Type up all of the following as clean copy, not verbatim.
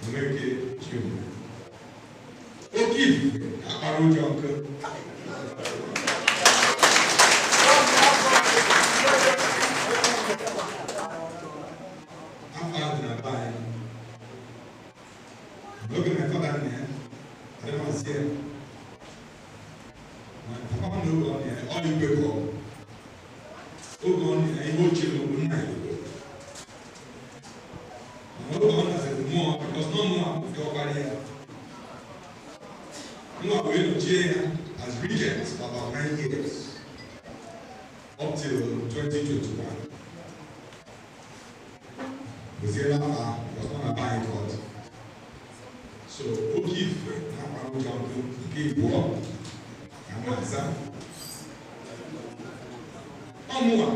Nweke Jr. Okife akpara ụjọ Look at my father there. I don't want to see it. My papa no go there. All you people. Who go on there? You go chill. No go on as more because no more of your body here. No go to jail as regents for about 9 years up till 2021. The Zela was not a buying court. So, Okife, give war, and answer. More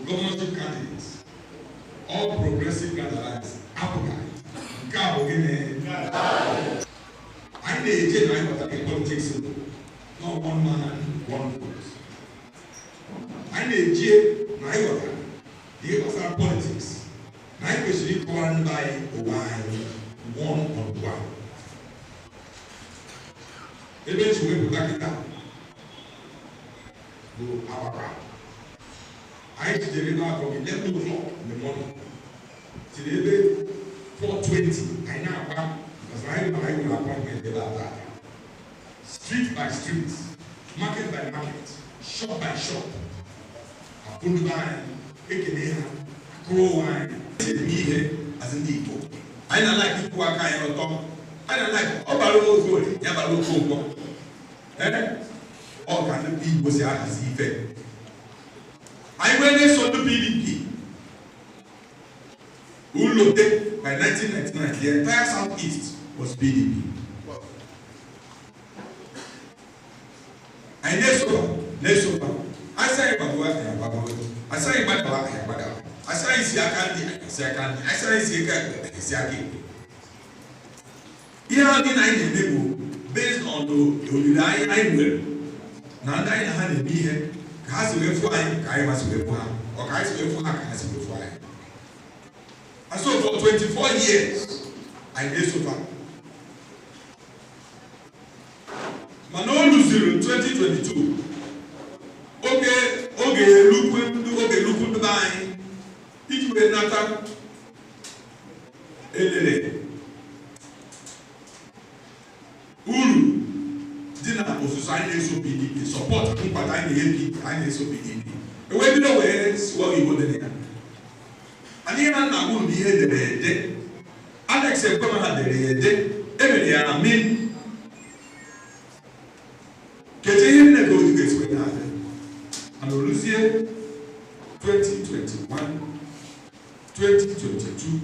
governorship candidates, all progressive candidates, applicant, I need to tell politics, not one man, one vote. I need to tell politics. I was governed by one on one. Eventually, we back it up. Go our round. I deliver from 11 o'clock in the morning till 4:20. I now back because I have an appointment about that. Street by street, market by market, shop by shop. I put wine, Ekenea, grow wine. Me here as an Igbo. I don't like people who are kind of talk. I don't like Obalo good, Yabalo Coco. All kind of people was as effect. I went there on the PDP. Who looked at by 1999, the entire Southeast was PDP. I never I say about what I say about what I say I say based on the I will. Now I had a be here. Has to flying, I must be flying, or I must be flying. And so for 24 years, I did so far. Manolo 2022. Okay, look the line. It will not Ulu dinner was society PDP support but I need PDP. And when you know where it's what you would there. And even I won't be here the day. Alex said, come on, the day. Every year I mean, getting the go to get with that. And Lucia 2021, 2022,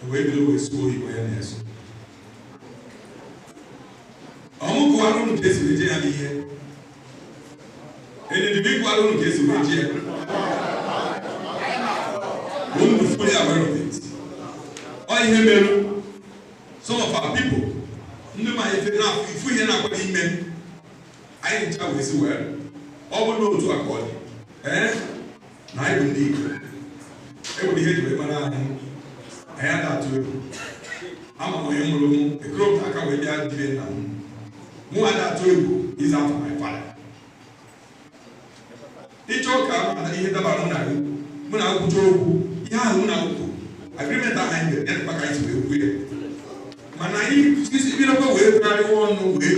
the way we always go in awareness. I'm going to get to the jail here. And the big one will get to the jail. We will be fully aware of it. I hear some of our people. If we hear about men, I didn't tell you well. All we know to accord. Now I believe. Everybody here to be I had that too. I'm a young woman. The group I can't wait there now. More than two is out of my father. He told me that he had about when I would go. Agreement behind the end package will be. Manai, this is a way to carry on way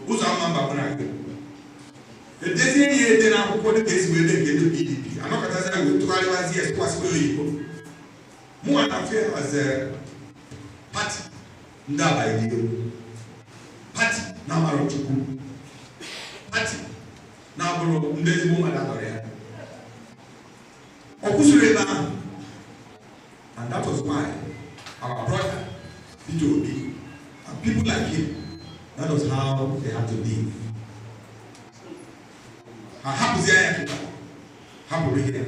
who's our member when I go. The destiny then I will put the case with the PDP. I'm not going to say to realize yes, possible. More than fair as a party. That idea. Party now Marochuku. Party now Bro Ndezi Woman Adoria. Okusureba. And that was why our brother P2B and people like him, that was how they had to live. Happy there, happy here.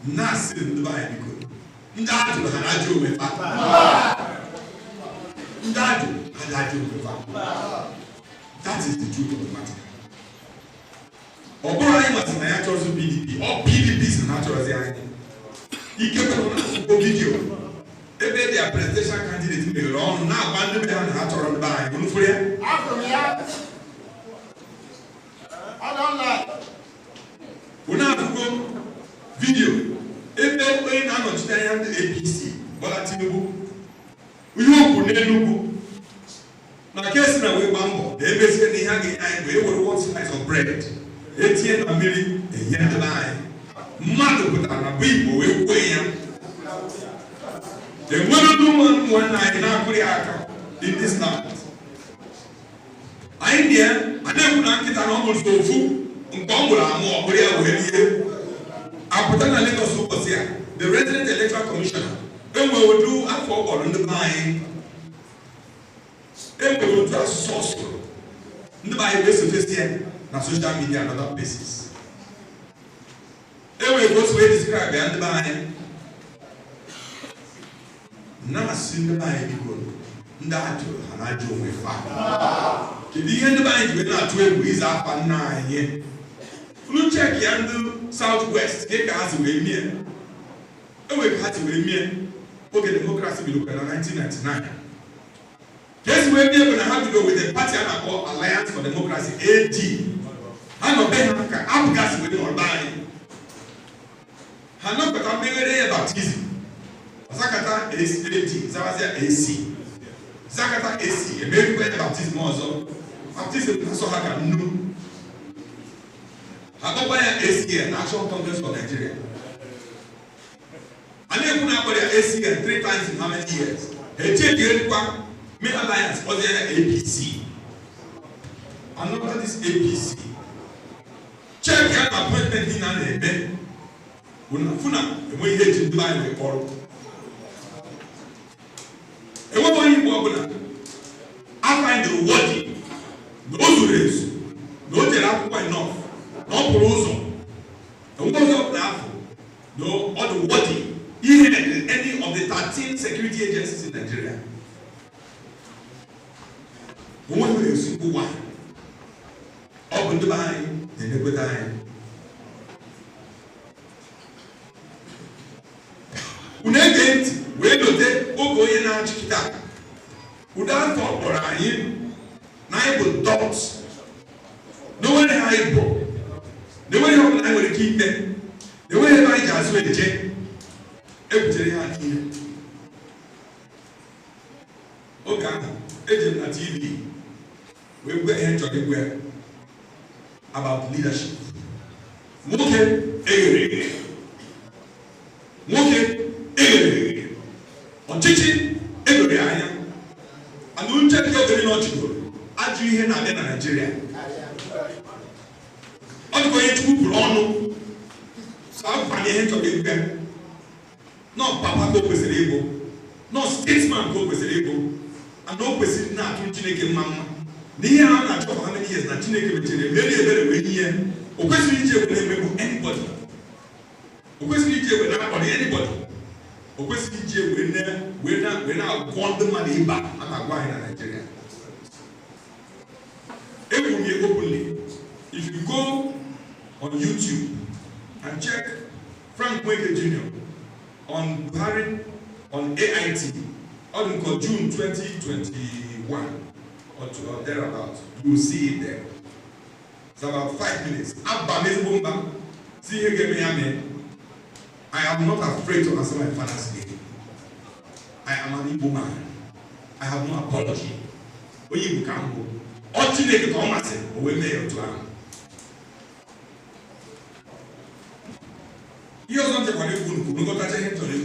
Nasi in the Bible. Ndadu hanajo me papa. Ndadu hanajo me papa. That is the truth of the matter. anyị masị na ya chọrọ PDP ọ PDP si na chọrọzi anyị ike kwere na akwụkwọ vidio ebe dị presidential candidate meghere ọnụ na-agba ndị be ha na ha chọrọ ndị be anyị unu fụrụ ya unu afụgo vidio ebe onye na-anọchite anya ndị APC Bola Tinubu ihe okwu n'Enugu na kesi na wee gba mbọ na ebezie na ihe a ga-enye anyị bụ ewere one slice of bread etinye na mmiri enye ndị be anyị mmadụ pụtara na bụ Igbo wee kwee ya enwere ndị nwanne anyị na-akụrụ ya aka in this land anyị dị ya a na-ekwu na nkịta na ọ mụrụ ofu nke ọ mụrụ amụ ọ bụrụ ya wee rie apụta na Lagos ụbọchị ya the resident electoral commissioner enwere otu afọ ọkpọrọ ndị be anyị enwere otu asụsụ ọsụrụ ndị be anyị wee sotesi ya na social media and other places enwere otu wee describe ya ndị be anyị na-asị ndị be anyị biko ndị ajụrụ ha na-ajụ onwe fa kedu ihe ndị be anyị ji wee na-atụ egwu ịza afa nna anyị unu cheki ya ndị South West ka ha si wee mie enwere ka ha si wee mie oge demokrasi bidoro na 1999 ka esi wee mie bụ na ha bido with a party a na-akpọ Alliance for Democracy AD ha nọ be ha ka abụgasị wee nọrọ anyị ha nọkọta meghere ya baptizim zakata AD zawazia AC zakata AC emerikwa ya baptizim ọzọ baptizim na-asọ ha ka nnu ha kpọkwa ya ACN National Congress of Nigeria a na-ekwu na akpọrọ ya ACN 3 times in how many years echekwa May Alliance ọzọ ya APC another this APC check ya na appointment dị na na-eme funa enwe ihe eji ndị anyị kpọrọ enwebe onye Igbo ọbụla afindịrị wọdi na o zuru ezu na o jere akwụkwọ enough na ọ pụrụ ụzọ enwebe onye ọbụla afọ na ọ dị wọdi ihe any of the 13 security agencies in Nigeria onwe nwere esikwu ụwa ọ bụ ndị be anyị na-emekweta anyị unu ege ntị wee dote oge onye na-achịkịta ụdị afọ kpọrọ anyị na anyị bụ dọt na onwere ha anyị bụ na enweghị ọbụla anyị nwere ike ikpe na enweghị ebe anyị ji azụ eje ebutere ha n'ihe oge ahụ eji m na TV wee gwe ihe nchọrọ igwe about leadership nwoke eghere eghe nwoke eghere ọchịchị eghere anya ana uche nke ogere na ọchịgoro ajụ ihe na-abịa na Naịjirịa ọ dịka onye Chukwu kwuru ọnụ abụkwanye ihe nchọrọ igwe nọ papa ka o kwesịrị ịbụ nọ statesman ka o kwesịrị ịbụ ana o kwesịrị na-atụ Chineke mma mma n'ihe ha na-achọ for how many years na Chineke mechere mere ebere wee nye o kwesịrị iji egwe na-emegbu anybody o kwesịrị iji egwe na-akpọrọ anybody o kwesịrị iji egwe na-agwọ ndị mmadụ ịba a na-agwa anyị na Nigeria ekwuru m openly if you go on YouTube and check Frank Nweke Jr. on Buhari on AIT on June 2021 or thereabouts, you will see it there. It's about 5 minutes. See here, give me a minute. I am not afraid to answer my father's name. I am an Igbo man. I have no apology. When you come home, all you need to come and say, "Oh, we may have to am." You don't take what you do. You got to take it to the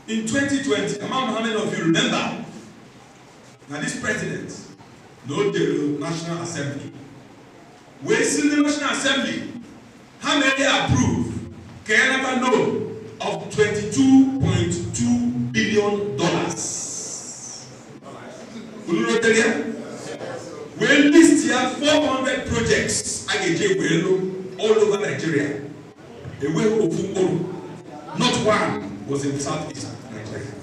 in 2020, how many of you remember? Now this president, no the National Assembly. We're in the National Assembly. How many approve? Can I never know of $22.2 billion? We list here 400 projects all over Nigeria. Not one was in Southeast Nigeria.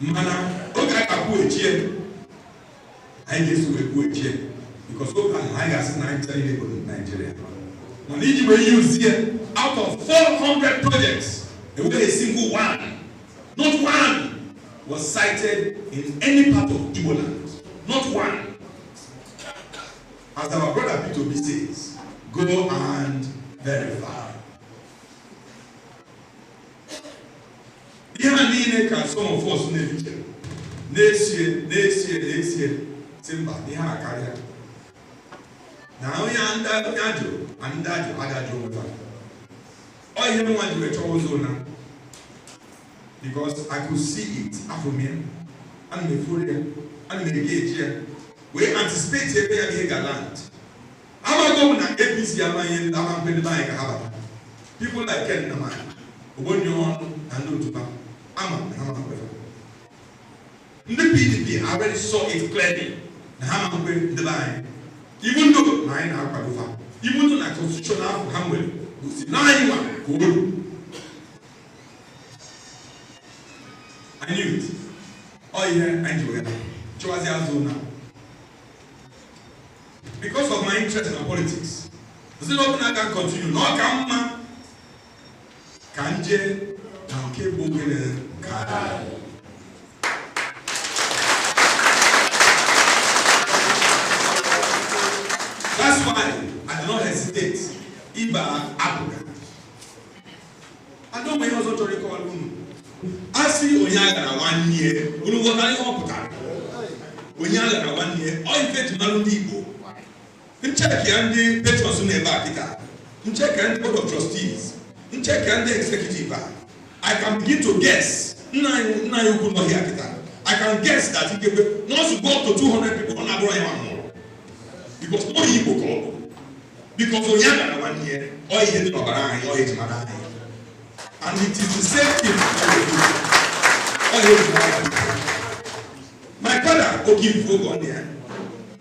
Mana oge a ga-abụ echie I guess we will go here because I got 9 people in Nigeria. When Egypt use here, out of 400 projects, there was a single one, not one, was cited in any part of Igbo land. Not one. As our brother P2B says, go and verify. Here can some of us next year, Simba, the Hakaria. Now, and I didn't want to return because I could see it after me and the Furia and the gate here. We anticipate a big land. I'm going to APC and I'm going to buy a habit. People like Ken Naman, when you want and do to I'm in the PDP, I already saw it clearly. I'm going to buy. Even though mine are qualified, even though the constitutional Hamwell, who's 9 good. I knew it. Oh, yeah, I knew it. Because of my interest in politics, the not I can continue. No, come, Kanje, Kanke Bogene, Kada. That's why I do not hesitate. Iba Africa. I don't want to recall him. I see Onyaga 1 year. You know what I hope that Onyaga 1 year. All in fact, Maludibo. In check and the patrons never kita. In check and the board of trustees. In check and the executive. I can begin to guess. I can guess that he can not go to 200 people on Abraham. Because no Igbo call. Because Onyaga 1 year, all he did Obarai, all his mother. And it is the same thing all his my father will give folk on there.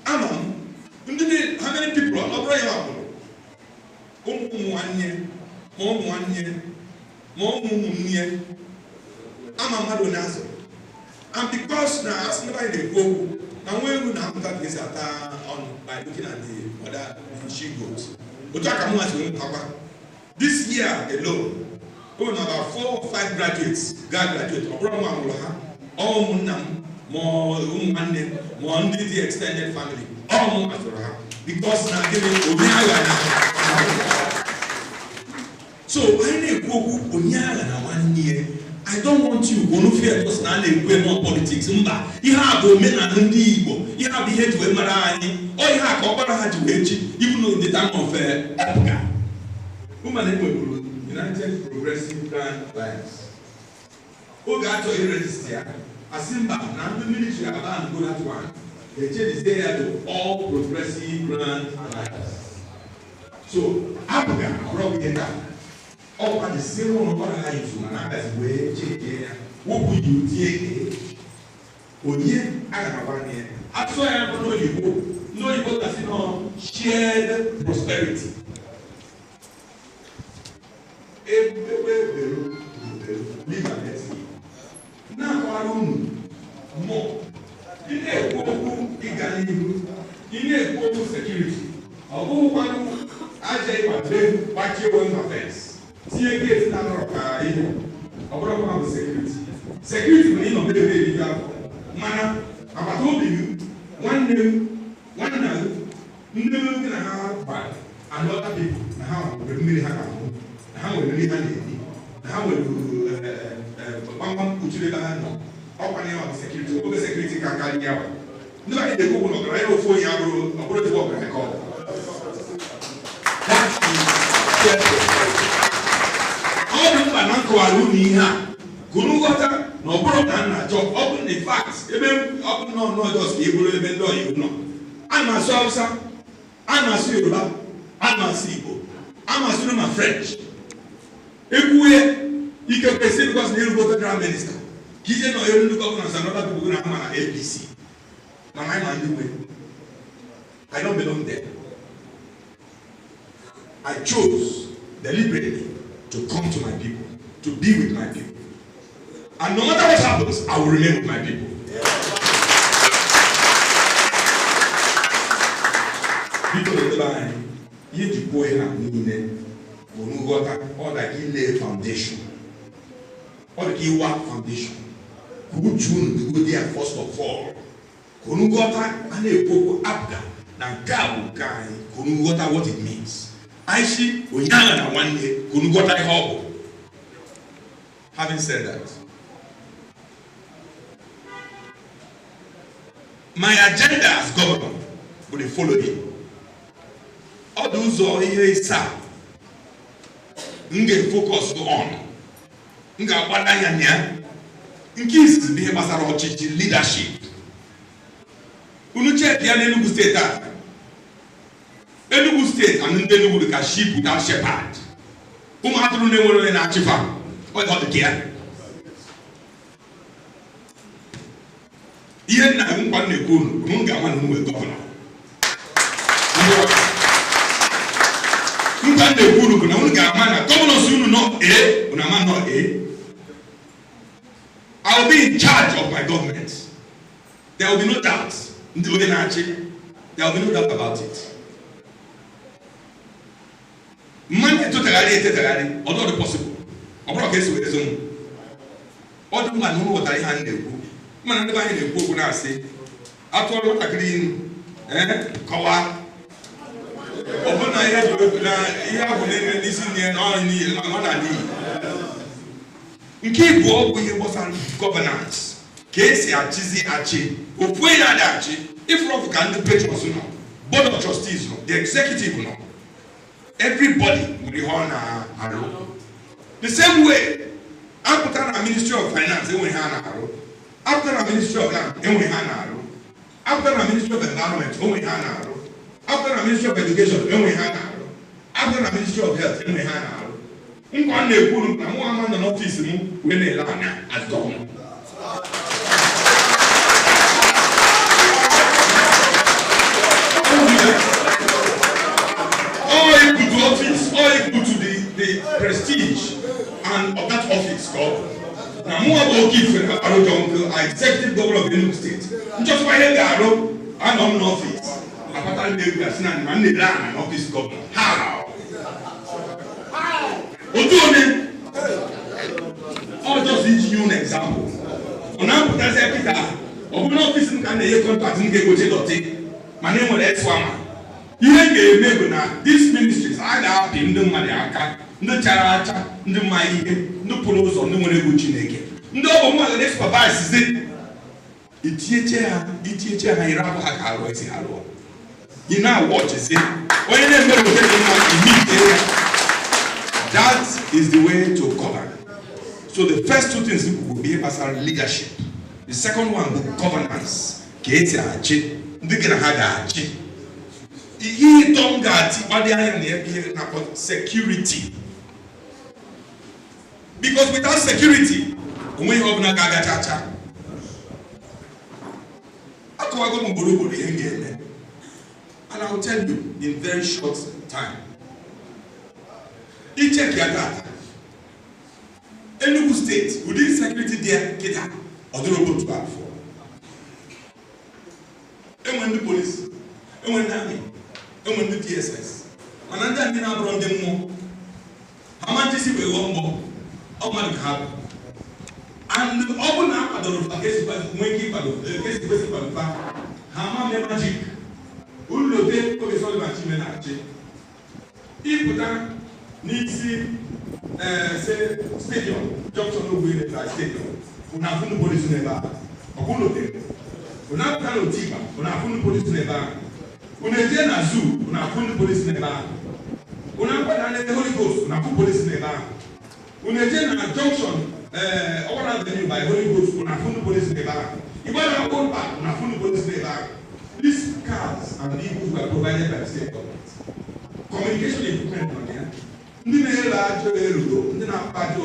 Amam, how many people are Obarai? 1 year, more 1 year, more year. Amam Madonazo. And because now as nobody they go. And when we now that is on by looking at the other she goes. But this year alone, about 4 or 5 graduates, all Munam, more the extended family, all because now giving so I need go Onyaga 1 year. I don't want you to fear personally we're not politics. You have women and Igbo. You have the head to Marani. Or you have Obara to Hedge, even though in the time of Africa. Woman United Progressive Grand Alliance. Who got to register? A Simba, and the military about go that one. They change there to all Progressive Grand Alliance. So Africa, probably that. All the same one of our lives, and that's where what would you take? Onye, I have 1 year. I saw I have no Igbo that's no shared prosperity. Now, I don't more. In a Boku, in a Boku security. Although one, I say, what you want offense. See again, about security. Security will not be very mana. I'm told you, one now, no, have bad, and other people, how will really have how will really handle how will one put you down, opening up security, over security can carry out. Nobody they go on the right of 4 years ago, about to walk and call. All the Banako Aluni here, Gunuata, no problem, job, open the facts, even open no just able to even though you know. I'm a Sousa, I'm a Syruba, I'm a Sibo, I'm a Sunama French. If we, you can say because they go to the Prime Minister. He's no even the governors and other people who are APC. I don't belong there. I chose deliberately to come to my people, to be with my people. And no matter what happens, I will remain with my people. Because the line, you to go in and need when got all like you lay foundation, or the key work foundation. Who June go there first of all. When got and they go up there. Now, God guy, when got what it means. I see we young and one day, when got I hope. Having said that, my agenda as governor will follow me. All those who here sir, nge focus on, nga wadanya, increase the Basaro leadership. Unu check the Enugu State that Enugu State and Enugu the sheep without shepherd. Umatru ne wolo na chifa. What got the care? Iye na nkwa na ekunu, munga ma no we governor. Nkwa na ekunu kuna munga ma na governor sunu no una ma no I will be in charge of my government. There will be no doubt. There will be no doubt about it. Money to although possible. Obro case with his own. All the man who was I handle. Man, never had a book when I say, I told what I clean, cover. Open I had to listen there, all in the in keep what we was on governance. Case ya chizi achi, upwe ya achi, if Rob can the page was no, board of trustees no, the executive no, everybody will be on a row. The same way, after a Ministry of Finance, we have a row. After a Ministry of Land, we have a row. After a Ministry of Environment, we have a row. After a Ministry of Education, we have a row. After a Ministry of Health, we have a row. One day, we have an office when they land as government. All equal to office, all equal to the prestige and of that office called. Now, more about Arrow executive governor of Enugu State. Just why they are I'm on office. I put an office governor. How? I'll just give you an example. On our executive, of an office in Canada, contact in Gegote. My name was X1. These ministries are out in the Mariaka, the Characha, the Mai, no Polos or no Chineke. No one will supervise it. It's Hiro. You now watch it. When that is the way to govern. So the first two things will be as our leadership. The second one will be governance. He don't got security. Because without security, we have no gagachacha. And I'll tell you in very short time. You check your data. Enugu State, within security there, Kita, or the robot to have for. And when the police, and when the army, and when the TSS, and under the number of them more, how much is it one more? How much have? And open up at the case by Nweke Jr. Case by how much magic? Who will take for the solid achievement actually? If we can need say stadium, Johnson will win the stadium. We have no police never. We have no Tiba. We have no police never. We have a zoo. We have no police never. We have the Holy Ghost. We have no police never. We have a junction. All avenue by Holy Ghost. We have no police never. If we have a own park, we have no police never. These cars and vehicles were provided by the state government. Communication equipment on here. Ndị na-ele ajọ erudo, ndị na-akpa ajọ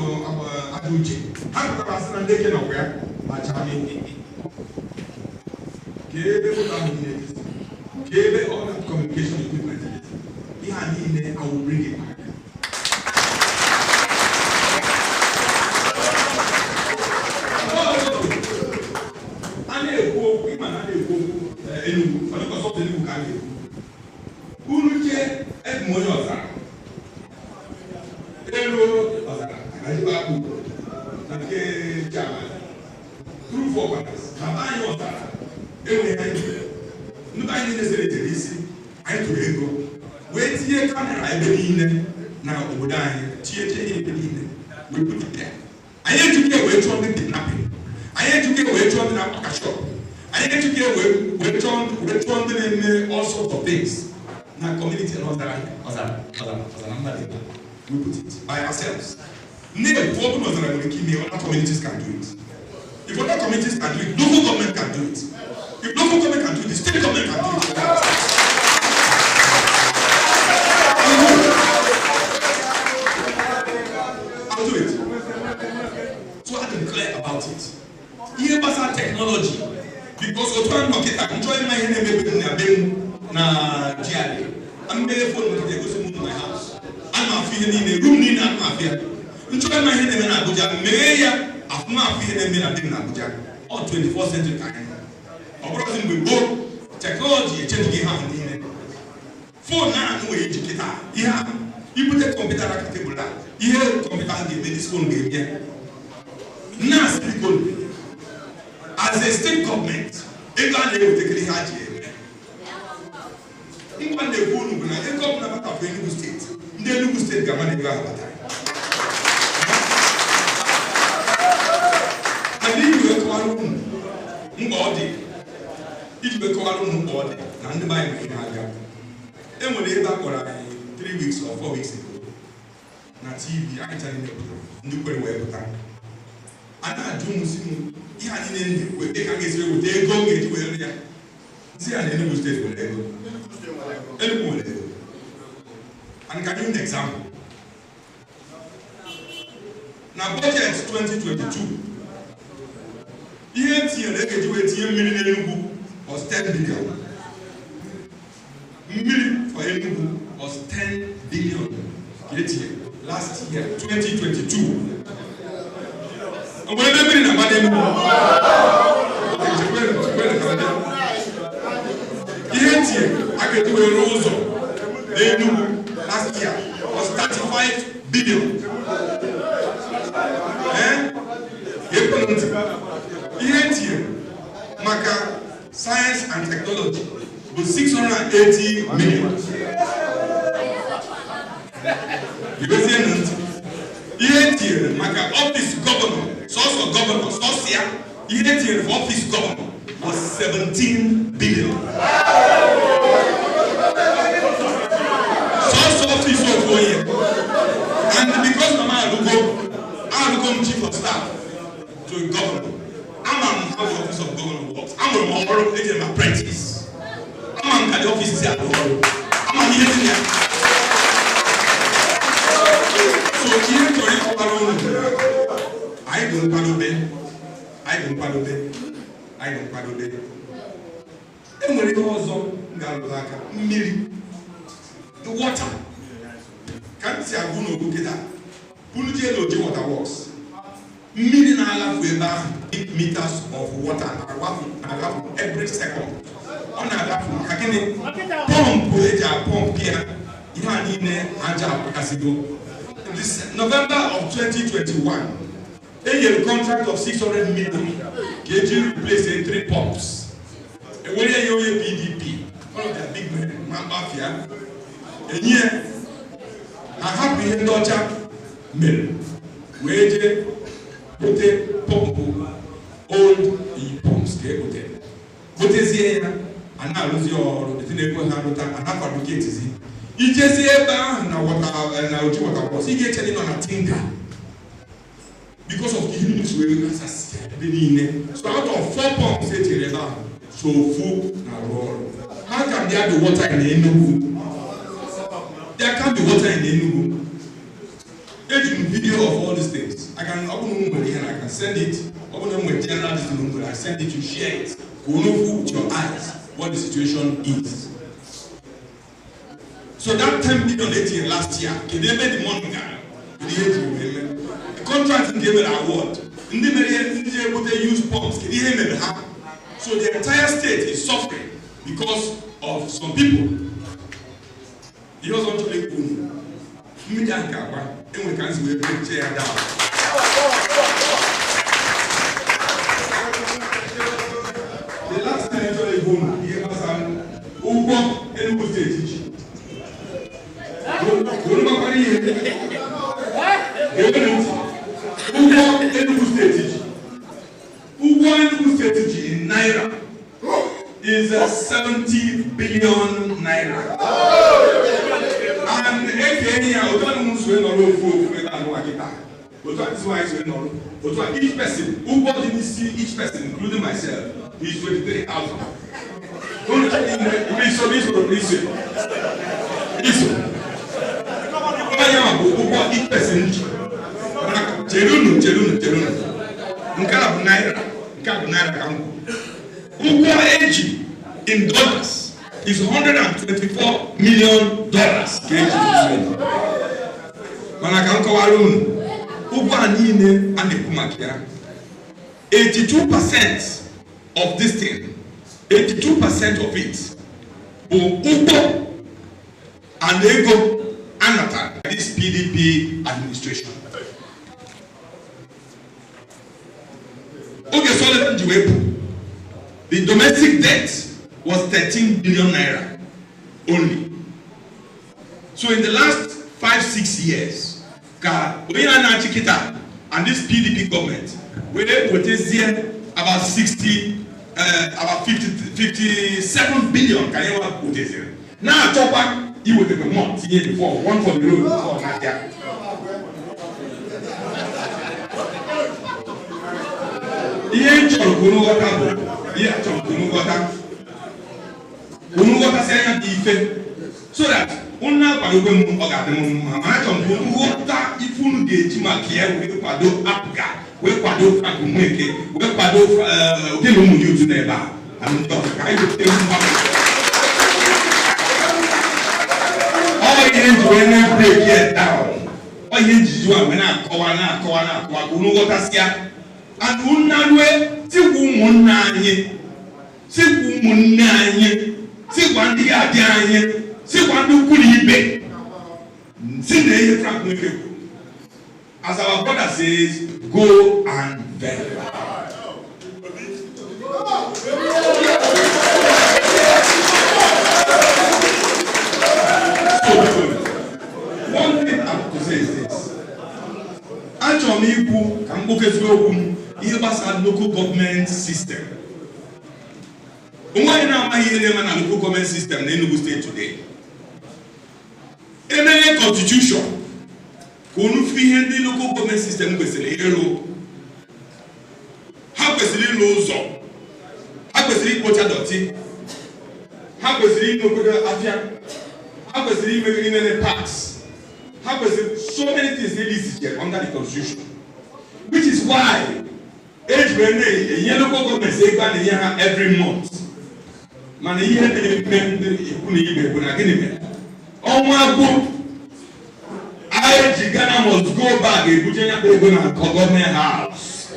uche. Ha pụtara sị na ndị eke nọkwa ya macha n'ike. Ka ebe ụlọ ahụ niile dị. Ka ebe all that communication equipment dị. Ihe a niile, I will bring it back. A na-ekwu okwu, ịma na a na-ekwu okwu Enugu, ọ dịka sọpụta Enugu ka a na-ekwu. money ọ̀sán. Ero ọ̀sán àyíká kú na nke German. True for purpose. Bàbá yẹn ọ̀sán ewu yẹn ayé. Nígbà yẹn ní sẹ́lẹ̀ tẹ̀lé sí ayé tó ego. Wee tinye kamera ebe niile na obodo anyị tinye ebe niile wee pụta. Anyị ejughị wee chọọ ndị kidnapping. Anyị ejughị wee chọọ ndị na-akpaka shop. Anyị ejughị wee chọọ ndị na-eme all sorts of things. Na community and ọzara mmadụ we put it by ourselves. Na-ekwu ọ bụla ọzara nwere ike ime other communities can do it. If other communities can do it, local government can do it. If local government can do it, the state government can do it. I'll do it. So I can clear about it. Here was our technology. Because we try to get enjoy my name na GRA. I'm very phone to go to my house. I'm not feeling in a room in Abuja. Enjoy my name in Abuja. Mayor, I'm not feeling in Abuja. Or 24th century time. Our brother will go technology change the hand in it. Phone now no educator. Yeah. You put a computer at the table. You have computer game this phone game here. Now people as a state government, England will take the hard here. England they go to the government of Enugu State. The Enugu State government never have that. And if you go around Mbodi, if you go around Mbodi, and the mind in Haga, then when they back for 3 weeks or 4 weeks ago, na TV, I can tell you, you put away the time. And I do Muslim. He had in we take against you, they go get where they are. See, and Enugu State will go. Enugu will go. And can give you an example? Now, budget 2022. Here, Enugu was 10 billion. Million for Enugu was 10 billion. Last year, 2022. I'm going to be in a bad I can do a rose. Last year was 35 billion. Maka science and technology was 680 million. Maka office governor, source of governor, source here, for office governor was 17 billion. Source office of 4 years. And because Mama Alugo chief of staff to a governor, I'm an office of governor works. I'm an apprentice. I'm an office here. I'm an here. So here to I don't paddle bed. And when it was on the water can't see a good no good that. Punuje water works. Million meters of water every second. On a pump here. This November of 2021, a contract of 600 million. KG replaced 3 pumps. And when you have PDP, one of the big men, Mafia, and here I have been in Dodger mill, where they put a pump, old pumps, but is here, and now lose your and I fabricate it. You just say, now what was he getting on a tinker? Because of the units we so out of 4 pumps, so full and roll. How can there be water in the Enugu? There can't be water in the Enugu. Taking video of all these things. I can open and I can send it. Open them with general I send it, you share it. Go with your eyes what the situation is. So that 10 billion last year, they made the money now. The contract gave an award. They use pumps. So the entire state is suffering because of some people. He was on to nke agba enwe ka nzi wee breche ya down. The last time I saw a woman, he was an Ugo Enugu State teacher. Ugo Enugu State teacher. Ugo Enugu State teacher in Naira is 70 billion Naira. And Kenya, each person, Ugo didn't see each person, including myself, is 23,000. Don't please. Each person. Ugo age in dollars is $124 million. Ugo anine and the 82% of this thing, 82% of it, Ugo and they go another this PDP administration. Okay, so the domestic debt was 13 billion Naira only. So in the last 5-6 years, and this PDP government, we put about 57 billion. Now, Chopper, you will take a month here before, one for the road, before Nadia. So that una padogo ogademu mama chombu water ifunu geji makia we kwado apga we kwado akumweke we kwado okelo mu yutu na eba am to kai go te mu all you do na break it down all you do am na akọwa unu water sia and una we ti wu munna anyi ti wu munna anyi ti kwandi ade anyi. See what do Kuli as our brother says, go and verify. One thing I have to say is this. Actually, local government system. Why now am I hearing a local government system in Enugu State today? Any constitution, the local government system how lozo, how doti, how parks, how so many things under the constitution, which is why local government every month. Man, Ghana must go back to government house.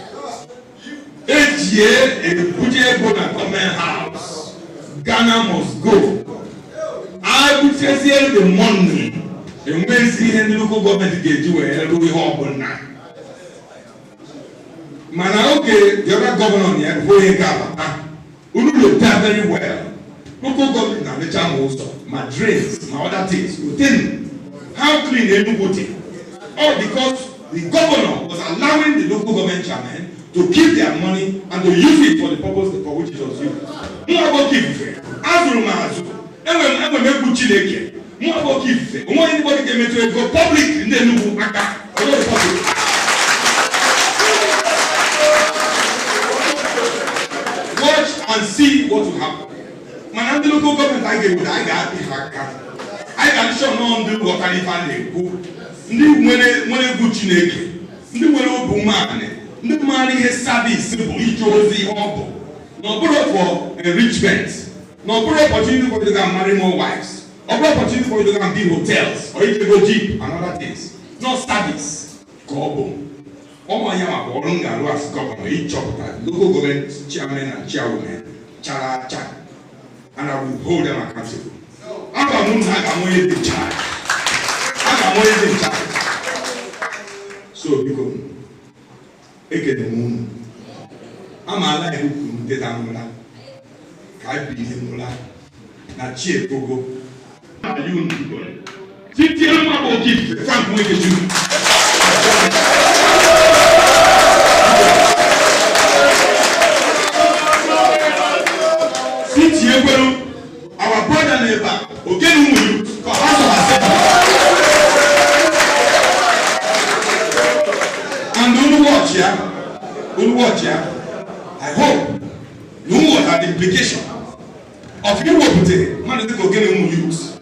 Each year, government house. Ghana must go. I would say the money. And when see the local government get you a home now. Man, okay, the other governor here, who look very well. Local government now, the charm also. My drains, my other things. How clean they do voting? All because the governor was allowing the local government chairman to keep their money and to use it for the purpose for which it was used. More keep it. Azu. Ewe make Gucci more keep it. More anybody can make it go public in the new Maka. Watch and see what will happen. Man, the local government I can show no do what I find go. Ndi Gucci ndi obu man, ndi man his service ijozi obo. No for enrichment. No opportunity for you to marry more wives. Or opportunity for you to build hotels or you to go jeep and other things. No service. Go. All my yama borunga was governor each of that local government chairman and chairwoman. Cha. And I will hold them accountable. I got more in charge. So biko ekele m unu amaala ya ukwu ndeta n'ụla ka a bi ihe n'ụla na chi efogo Titi ama bụ oke ifufe Frank Nweke Jr. Titi ekwelu our brother neighbor ogene ụmụ ka ha so ha and unu watch ya I hope you will have the implication of you would man go get a youth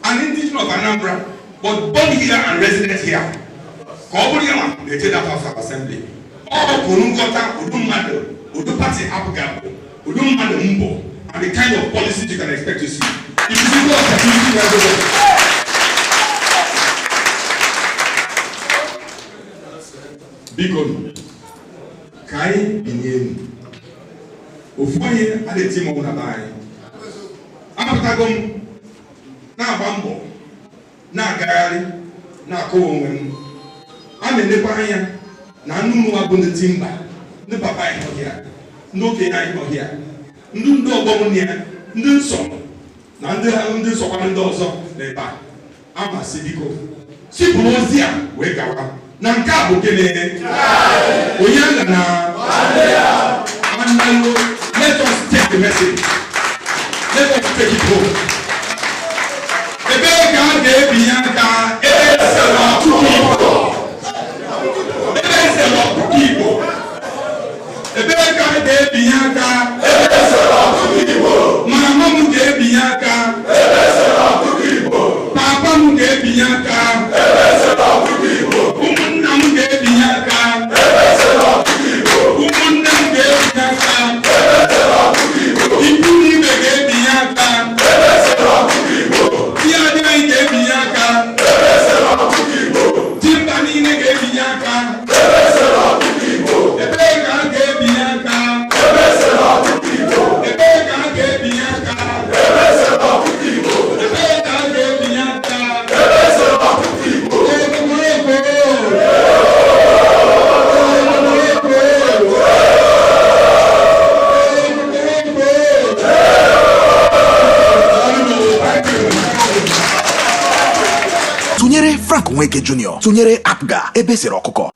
an indigenous of Anambra but born here and resident here Koburiama they take that house of assembly all Konungota Udumado Udu party Abgabo Udumado Mbo and the kind of policies you can expect to see if you see what community everywhere. Biko kai binyenu ofuanye adeti mo na bai amapatagom na abambo na agagharị na akọwa onwe m a na-elekwa anya na nnụnụ abụ ndị timba ndị papa anyị ọhịa ndị okenye anyị ọhịa ndị ọgbọ ya ndị nsọ na ndị nsọkwara ndị ọzọ n'ebe a amasị biko sipụrụ ozi a wee gawa na nke a bụ gịnị onye aga na Amalo, let us take the message. Let us take it home. Ebe ka de bianca eselo tukibo. Eselo tukibo. Ebe ka de bianca eselo tukibo. Mama mu de bianca eselo tukibo. Papa mu de bianca eselo tukibo. Umunna mu de bianca eselo tukibo. Umunna mu de bianca eselo tukibo. Ikuni be de bianca eselo tukibo. Tia de ge bianca eselo tukibo. Timbani ne ge bianca eselo tukibo. Ebe ka ge bianca eselo tukibo. Ebe ka ge bianca eselo tukibo. Ebe ka ge bianca eselo tukibo. Tụnyere Frank Nweke Jr. tụnyere Apga ebe siri ọkụkọ.